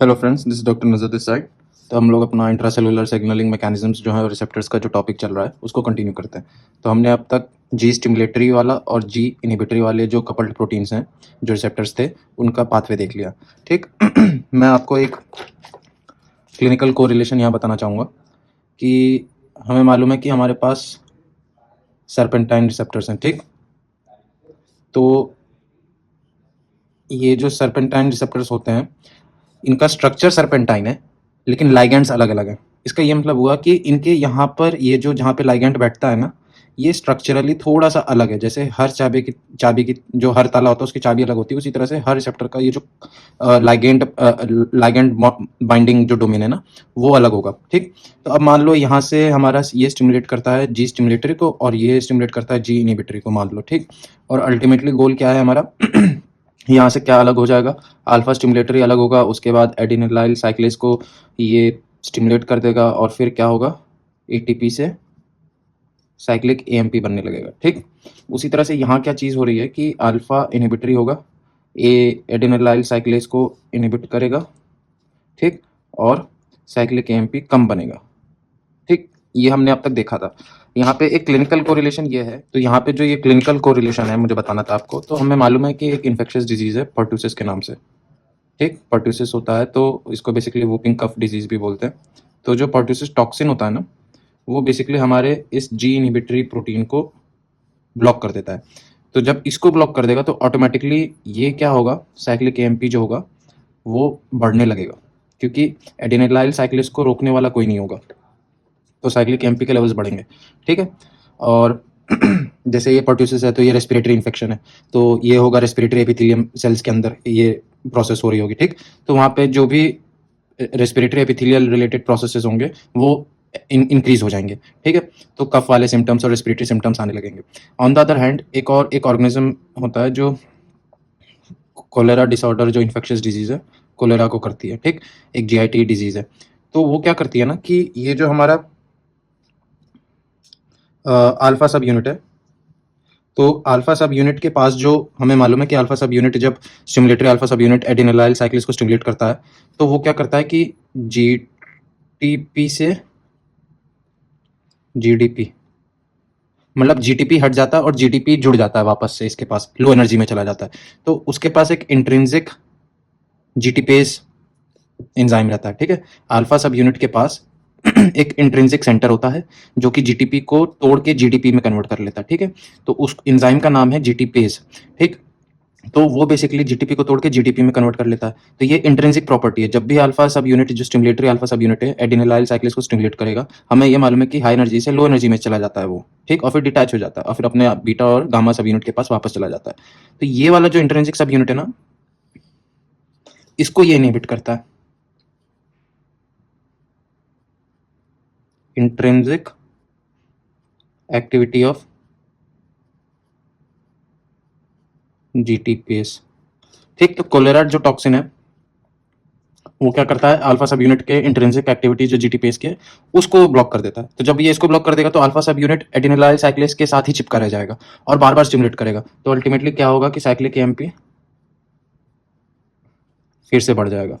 Hello friends, this is doctor नजर this side. तो हम लोग अपना इंट्रासेलुलर सिग्नलिंग मैकेनिज्म्स जो है रिसेप्टर्स का जो टॉपिक चल रहा है उसको कंटिन्यू करते हैं। तो हमने अब तक जी स्टिमुलेटरी वाला और जी इनहिबिटरी वाले जो कपल्ड प्रोटीन्स हैं जो रिसेप्टर्स थे उनका पाथवे देख लिया। ठीक। मैं आपको एक क्लिनिकल कोरिलेशन यहाँ बताना चाहूँगा कि हमें मालूम है कि हमारे पास सर्पेंटाइन रिसेप्टर्स हैं। ठीक। तो ये जो सर्पेंटाइन रिसेप्टर्स होते हैं इनका स्ट्रक्चर सर्पेंटाइन है लेकिन लाइगेंड्स अलग अलग हैं। इसका ये मतलब हुआ कि इनके यहाँ पर ये जो जहाँ पे लाइगेंड बैठता है ना, ये स्ट्रक्चरली थोड़ा सा अलग है। जैसे हर चाबी की जो हर ताला होता है उसकी चाबी अलग होती है, उसी तरह से हर रिसेप्टर का ये जो लाइगेंड बाइंडिंग जो डोमेन है ना वो अलग होगा। ठीक। तो अब मान लो यहाँ से हमारा ये स्टिमुलेट करता है जी स्टिमुलेटरी को और ये स्टिमुलेट करता है जी इनहिबिटरी को, मान लो। ठीक। और अल्टीमेटली गोल क्या है हमारा? यहाँ से क्या अलग हो जाएगा? अल्फा स्टिमुलेटरी अलग होगा, उसके बाद एडिनिलाइल साइक्लेज को ये स्टिमुलेट कर देगा और फिर क्या होगा? एटीपी से साइक्लिक एएमपी बनने लगेगा। ठीक। उसी तरह से यहाँ क्या चीज़ हो रही है कि अल्फा इनहिबिटरी होगा, ए एडिनिलाइल साइक्लेज को इनहिबिट करेगा। ठीक। और साइक्लिक एएमपी कम बनेगा। ठीक। ये हमने अब तक देखा था। यहाँ पे एक क्लिनिकल कोरिलेशन ये है। तो यहाँ पे जो ये क्लिनिकल कोरिलेशन है मुझे बताना था आपको। तो हमें मालूम है कि एक इन्फेक्शियस डिजीज है पर्टूसिस के नाम से। ठीक। पर्टूसिस होता है तो इसको बेसिकली वूपिंग कफ डिजीज भी बोलते हैं। तो जो पर्टूसिस टॉक्सिन होता है ना वो बेसिकली हमारे इस जी इनहिबिटरी प्रोटीन को ब्लॉक कर देता है। तो जब इसको ब्लॉक कर देगा तो ऑटोमेटिकली ये क्या होगा? साइक्लिक एएमपी जो होगा वो बढ़ने लगेगा, क्योंकि एडिनिलाइल साइक्लेज को रोकने वाला कोई नहीं होगा, तो साइक्लिक एएमपी के लेवल्स बढ़ेंगे। ठीक है। और जैसे ये पर्टूसिस है तो ये रेस्पिरेटरी इन्फेक्शन है, तो ये होगा रेस्पिरेटरी एपिथेलियम सेल्स के अंदर ये प्रोसेस हो रही होगी। ठीक। तो वहाँ पे जो भी रेस्पिरेटरी एपिथेलियल रिलेटेड प्रोसेसेस होंगे वो इंक्रीज हो जाएंगे। ठीक है। तो कफ वाले सिम्टम्स और रेस्पिरेटरी सिम्टम्स आने लगेंगे। ऑन द अदर हैंड एक ऑर्गेनिज्म होता है जो कोलेरा डिसऑर्डर, जो इन्फेक्शियस डिजीज है कोलेरा को करती है। ठीक। एक जीआईटी डिजीज है। तो वो क्या करती है ना कि ये जो हमारा अल्फा सब यूनिट है, तो अल्फा सब यूनिट के पास जो हमें मालूम है कि अल्फा सब यूनिट जब stimulatory alpha sub unit adenylyl cyclase को स्टिमुलेट करता है तो वो क्या करता है कि जीटीपी से जीडीपी, मतलब जीटीपी हट जाता है और जीटीपी जुड़ जाता है वापस से, इसके पास लो एनर्जी में चला जाता है। तो उसके पास एक इंट्रिंसिक जीटीपेज एंजाइम रहता है। ठीक है। अल्फा सब यूनिट के पास एक इंट्रिंसिक सेंटर होता है जो कि जीटीपी को तोड़ के जीडीपी में कन्वर्ट कर लेता है। ठीक है। तो उस एंजाइम का नाम है जीटीपेज। ठीक। तो वो बेसिकली जीटीपी को तोड़ के जीडीपी में कन्वर्ट कर लेता है। तो ये इंट्रिंसिक प्रॉपर्टी है। जब भी अल्फा सब यूनिट जो स्टिमुलेटरी अल्फा सब यूनिट है एडिनिलाइल साइक्लेज को स्टिमुलेट करेगा, हमें ये मालूम है कि हाई एनर्जी से लो एनर्जी में चला जाता है वो। ठीक। और फिर डिटैच हो जाता है और फिर अपने बीटा और गामा सब यूनिट के पास वापस चला जाता है। तो ये वाला जो इंट्रिंसिक सब यूनिट है ना, इसको ये इनहिबिट करता है। Intrinsic activity of GTPase. ठीक। तो कोलेरा जो टॉक्सिन है वो क्या करता है? अल्फा सब यूनिट के इंट्रिंसिक एक्टिविटी जो जीटीपेज के उसको ब्लॉक कर देता है। तो जब ये इसको ब्लॉक कर देगा तो अल्फा सब यूनिट एडिनिलाइल साइक्लेज के साथ ही चिपका रह जाएगा और बार बार स्टिमुलेट करेगा। तो अल्टीमेटली क्या होगा कि साइक्लिक एएमपी फिर से बढ़ जाएगा।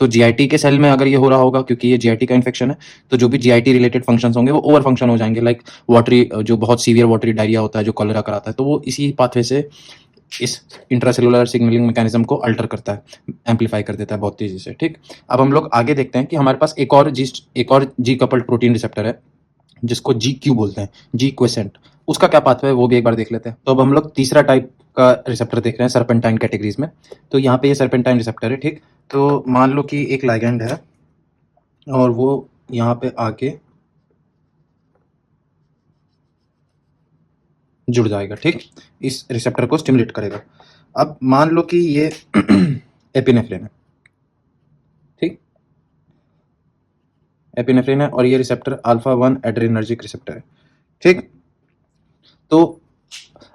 तो जीआईटी के सेल में अगर ये हो रहा होगा, क्योंकि ये जीआईटी का इन्फेक्शन है, तो जो भी जीआईटी रिलेटेड फंक्शंस होंगे वो ओवर फंक्शन हो जाएंगे। लाइक वाटरी, जो बहुत सीवियर वाटरी डायरिया होता है जो कॉलेरा कराता है, तो वो इसी पाथवे से इस इंट्रासेलुलर सिग्नलिंग मैकेनिज्म को अल्टर करता है, एम्पलीफाई कर देता है बहुत तेजी से। ठीक। अब हम लोग आगे देखते हैं कि हमारे पास एक और जी कपल्ड प्रोटीन रिसेप्टर है जिसको जी क्यू बोलते हैं, जी क्वेसेंट। उसका क्या पाथवे है वो भी एक बार देख लेते हैं। तो अब हम लोग तीसरा टाइप का रिसेप्टर देख रहे हैं सर्पेंटाइन कैटेगरीज में। तो यहाँ पे ये सर्पेंटाइन रिसेप्टर है। ठीक। तो मान लो कि एक लाइगेंड है और वो यहाँ पे आके जुड़ जाएगा। ठीक। इस रिसेप्टर को स्टिमुलेट करेगा। अब मान लो कि ये एपिनेफ्रिन है। ठीक। एपिनेफ्रिन है और ये रिसेप्टर अल्फा 1 एड्रेनर्जिक रिसेप्टर है। ठीक। तो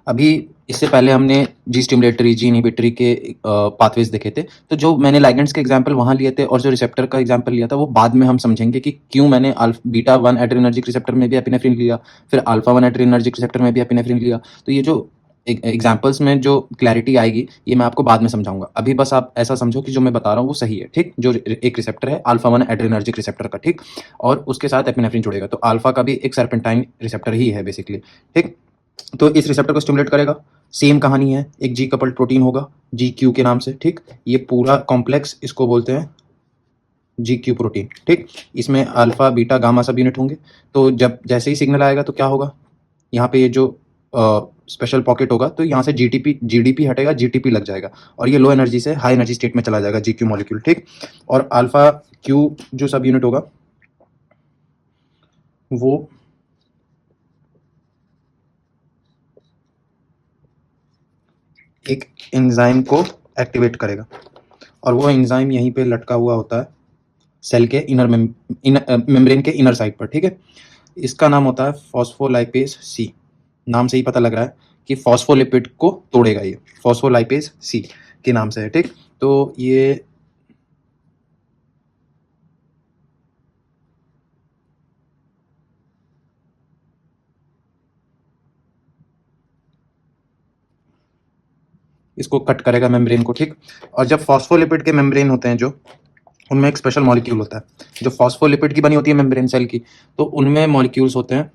अभी इससे पहले हमने जी स्टिमुलेटरी जी इनहिबिटरी के पाथवेज देखे थे। तो जो मैंने लाइगेंड्स के एग्जांपल वहां लिए थे और जो रिसेप्टर का एग्जांपल लिया था वो बाद में हम समझेंगे कि क्यों मैंने बीटा 1 एड्रेनर्जिक रिसेप्टर में भी एपिनेफ्रिन लिया, फिर अल्फा 1 एड्रेनर्जिक रिसेप्टर में भी एपिनेफ्रिन लिया। तो ये जो एग्जाम्पल्स में जो क्लैरिटी आएगी ये मैं आपको बाद में समझाऊंगा। अभी बस आप ऐसा समझो कि जो मैं बता रहा हूँ वो सही है, ठीक। जो एक रिसेप्टर है अल्फा 1 एड्रेनर्जिक रिसेप्टर का, ठीक, और उसके साथ एपिनेफ्रिन जुड़ेगा, तो अल्फा का भी एक सर्पेंटाइन रिसेप्टर ही है बेसिकली, ठीक। तो इस रिसेप्टर को स्टिमुलेट करेगा। सेम कहानी है, एक जी कपल्ड प्रोटीन होगा जी क्यू के नाम से, ठीक। ये पूरा कॉम्प्लेक्स इसको बोलते हैं जी क्यू प्रोटीन, ठीक। इसमें अल्फा बीटा गामा सब यूनिट होंगे। तो जब जैसे ही सिग्नल आएगा तो क्या होगा, यहाँ पे ये जो स्पेशल पॉकेट होगा तो यहाँ से जीडीपी हटेगा, जीटीपी लग जाएगा और ये लो एनर्जी से हाई एनर्जी स्टेट में चला जाएगा जी क्यू मॉलिक्यूल, ठीक। और अल्फा क्यू जो सब यूनिट होगा वो एक एंजाइम को एक्टिवेट करेगा और वो एंजाइम यहीं पे लटका हुआ होता है सेल के मेम्ब्रेन के इनर साइड पर, ठीक है। इसका नाम होता है फॉस्फोलाइपेज सी। नाम से ही पता लग रहा है कि फॉस्फोलिपिड को तोड़ेगा, ये फॉस्फोलाइपेज सी के नाम से है, ठीक। तो ये इसको कट करेगा मेम्ब्रेन को, ठीक। और जब फॉस्फोलिपिड के मेम्ब्रेन होते हैं जो, उनमें एक स्पेशल मॉलिक्यूल होता है जो फॉस्फोलिपिड की बनी होती है मेम्ब्रेन सेल की, तो उनमें मॉलिक्यूल्स होते हैं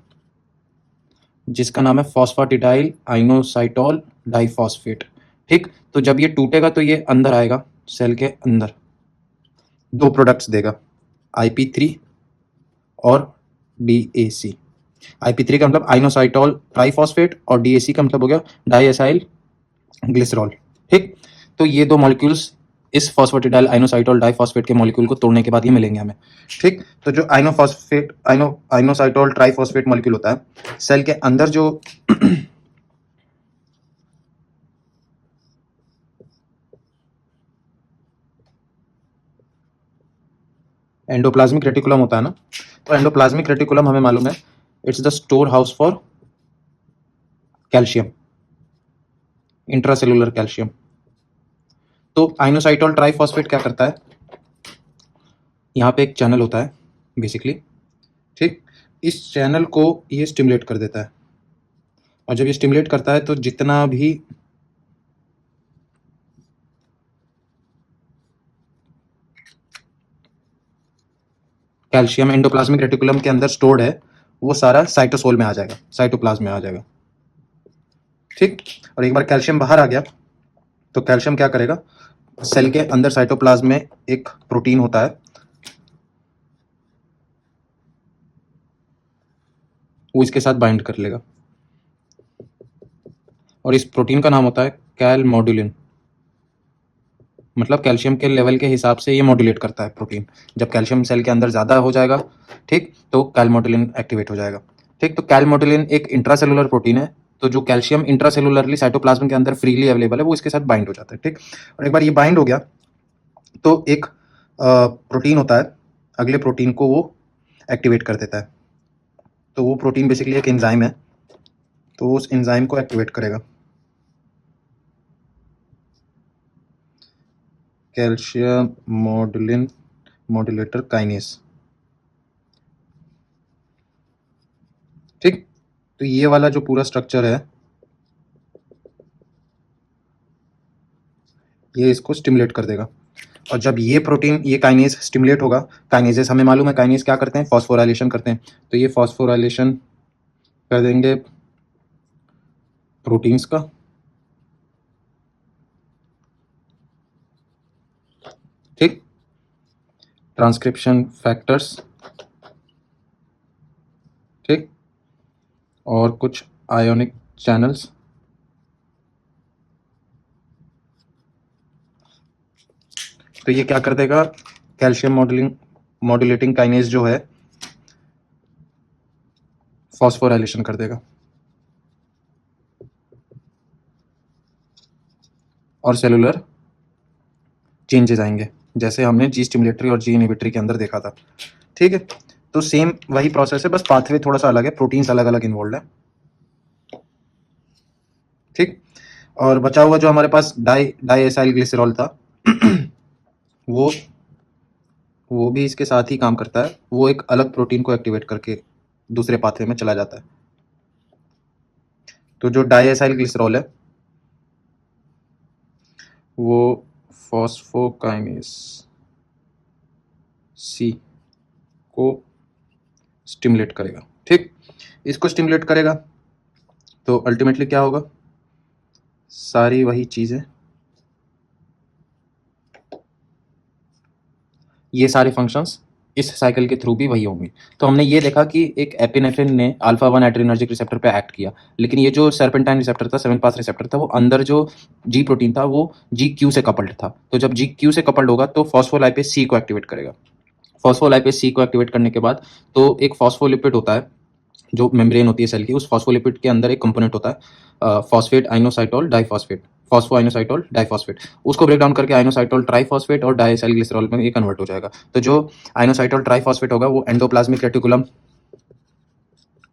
जिसका नाम है फॉस्फाटिडाइल आइनोसाइटोल डाइफॉस्फेट, ठीक। तो जब ये टूटेगा तो ये अंदर आएगा सेल के अंदर, दो प्रोडक्ट्स देगा, IP3 और DAC। IP3 का मतलब आइनोसाइटोल ट्राइफॉस्फेट और DAC का मतलब हो गया डाइएसाइल ग्लिसरॉल, ठीक। तो ये दो मॉलिक्यूल्स इस फॉस्फेटिडाइल आइनोसाइटोल डाइफॉस्फेट के मॉलिक्यूल को तोड़ने के बाद ये मिलेंगे हमें, ठीक। तो जो आइनोसाइटोल ट्राइफॉस्फेट मॉलिक्यूल होता है सेल के अंदर जो एंडोप्लाज्मिक रेटिकुलम होता है ना, तो एंडोप्लाज्मिक रेटिकुलम हमें मालूम है it's the store house for calcium, intracellular calcium. तो आइनोसाइटोल ट्राइफॉस्फेट क्या करता है, यहाँ पे एक चैनल होता है बेसिकली, ठीक। इस चैनल को ये स्टिमुलेट कर देता है और जब ये स्टिमुलेट करता है तो जितना भी कैल्शियम एंडोप्लाज्मिक रेटिकुलम के अंदर स्टोर्ड है वो सारा साइटोसोल में आ जाएगा, साइटोप्लाज्म में आ जाएगा, ठीक। और एक बार कैल्शियम बाहर आ गया तो कैल्शियम क्या करेगा, सेल के अंदर साइटोप्लाज्म में एक प्रोटीन होता है वो इसके साथ बाइंड कर लेगा और इस प्रोटीन का नाम होता है कैलमोडुलिन। मतलब कैल्शियम के लेवल के हिसाब से ये मॉड्यूलेट करता है प्रोटीन। जब कैल्शियम सेल के अंदर ज़्यादा हो जाएगा, ठीक, तो कैलमोडुलिन एक्टिवेट हो जाएगा, ठीक। तो कैलमोडुलिन एक इंट्रासेलुलर प्रोटीन है, तो जो कैल्शियम इंट्रासेलुलरली साइटोप्लाज्म के अंदर फ्रीली अवेलेबल है वो इसके साथ बाइंड हो जाता है, ठीक। और एक बार ये बाइंड हो गया तो एक प्रोटीन होता है, अगले प्रोटीन को वो एक्टिवेट कर देता है। तो वो प्रोटीन बेसिकली एक एंजाइम है, तो उस एंजाइम को एक्टिवेट करेगा, कैल्शियम मॉड्यूलेटर काइनेस, ठीक। तो ये वाला जो पूरा स्ट्रक्चर है ये इसको स्टिमुलेट कर देगा और जब ये प्रोटीन ये काइनेज स्टिमुलेट होगा, काइनेजेस हमें मालूम है काइनेज क्या करते हैं, फॉस्फोराइलेशन करते हैं, तो ये फॉस्फोराइलेशन कर देंगे प्रोटीन्स का, ठीक। ट्रांसक्रिप्शन फैक्टर्स, ठीक, और कुछ आयोनिक चैनल्स, तो ये क्या कर देगा, कैल्शियम मॉड्यूलेटिंग काइनेज जो है फॉस्फोराइलेशन कर देगा और सेलुलर चेंजेस आएंगे जैसे हमने जी स्टिमुलेटरी और जी इनहिबिटरी के अंदर देखा था, ठीक है। तो सेम वही प्रोसेस है, बस पाथवे थोड़ा सा अलग है, प्रोटीन्स अलग अलग इन्वॉल्व है, ठीक। और बचा हुआ जो हमारे पास डाइएसाइल ग्लिसरॉल था वो वो भी इसके साथ ही काम करता है, वो एक अलग प्रोटीन को एक्टिवेट करके दूसरे पाथवे में चला जाता है। तो जो डायएसाइल ग्लिसरॉल है वो फॉस्फोकाइनेस सी को स्टिमुलेट करेगा, ठीक। इसको स्टिमुलेट करेगा तो अल्टीमेटली क्या होगा, सारी वही चीजें, ये सारे फंक्शंस इस साइकिल के थ्रू भी वही होंगे। तो हमने ये देखा कि एक एपिनेफ्रिन ने अल्फा 1 एड्रेनर्जिक रिसेप्टर पे एक्ट किया, लेकिन ये जो सर्पेंटाइन रिसेप्टर था, 7 पास रिसेप्टर था, वो अंदर जो जी प्रोटीन था वो जी क्यू से कपल्ड था। तो जब जी क्यू से कपल्ड होगा तो फॉस्फोलाइपेज सी को एक्टिवेट करेगा। फॉस्फोलाइपेज सी को एक्टिवेट करने के बाद तो एक फॉस्फोलिपिड होता है जो मेम्ब्रेन होती है सेल की, उस फॉस्फोलिपिड के अंदर एक कंपोनेंट होता है फॉस्फेट आइनोसाइटोल डाइफॉस्फेट, फॉस्फो आइनोसाइटोल डाइफॉस्फेट। उसको ब्रेक डाउन करके आइनोसाइटोल ट्राइफॉस्फेट और डाइएसाइल ग्लिसरॉल में ये कन्वर्ट हो जाएगा। तो जो आइनोसाइटोल ट्राइफॉस्फेट होगा वो एंडोप्लाज्मिक रेटिकुलम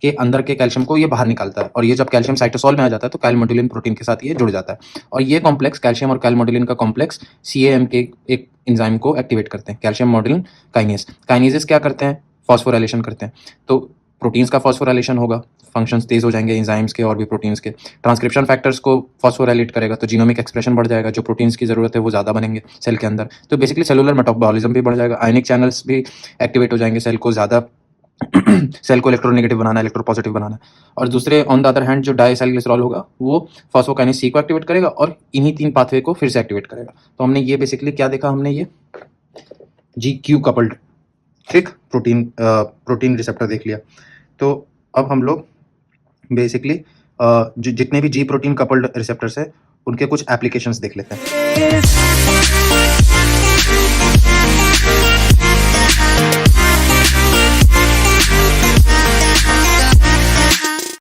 के अंदर के कैल्शियम को ये बाहर निकालता है, और ये जब कैल्शियम साइटोसोल में आ जाता है तो कैलमोडुलिन प्रोटीन के साथ ये जुड़ जाता है, और ये कॉम्प्लेक्स कैल्शियम और कैलमोडुलिन का कॉम्प्लेक्स सीएएम के एक एंजाइम को एक्टिवेट करते हैं, कैल्शियम मॉडुलिन काइनेज। काइनेजेस क्या करते हैं, फॉस्फोराइलेशन करते हैं। तो प्रोटीन्स का फॉस्फोराइलेशन होगा, फंक्शंस तेज हो जाएंगे एंजाइम्स के और भी प्रोटीन्स के। ट्रांसक्रिप्शन फैक्टर्स को फॉस्फोराइलेट करेगा तो जीनोमिक एक्सप्रेशन बढ़ जाएगा, जो प्रोटीन्स की जरूरत है वो ज़्यादा बनेंगे सेल के अंदर। तो बेसिकली सेलुलर मेटाबॉलिज्म भी बढ़ जाएगा, आयनिक चैनल्स भी एक्टिवेट हो जाएंगे, सेल को ज़्यादा सेल को इलेक्ट्रोनेगेटिव बनाना है, इलेक्ट्रोपॉजिटिव बनाना है। और दूसरे ऑन द अदर हैंड जो डाइएसाइल ग्लिसरॉल होगा वो फॉस्फोकाइनेज सी को एक्टिवेट करेगा और इन्हीं 3 पाथवे को फिर से एक्टिवेट करेगा। तो हमने ये बेसिकली क्या देखा, हमने ये जी क्यू कपल्ड, ठीक, प्रोटीन रिसेप्टर देख लिया। तो अब हम लोग बेसिकली जितने भी जी प्रोटीन कपल्ड रिसेप्टर्स है उनके कुछ एप्लीकेशंस देख लेते हैं।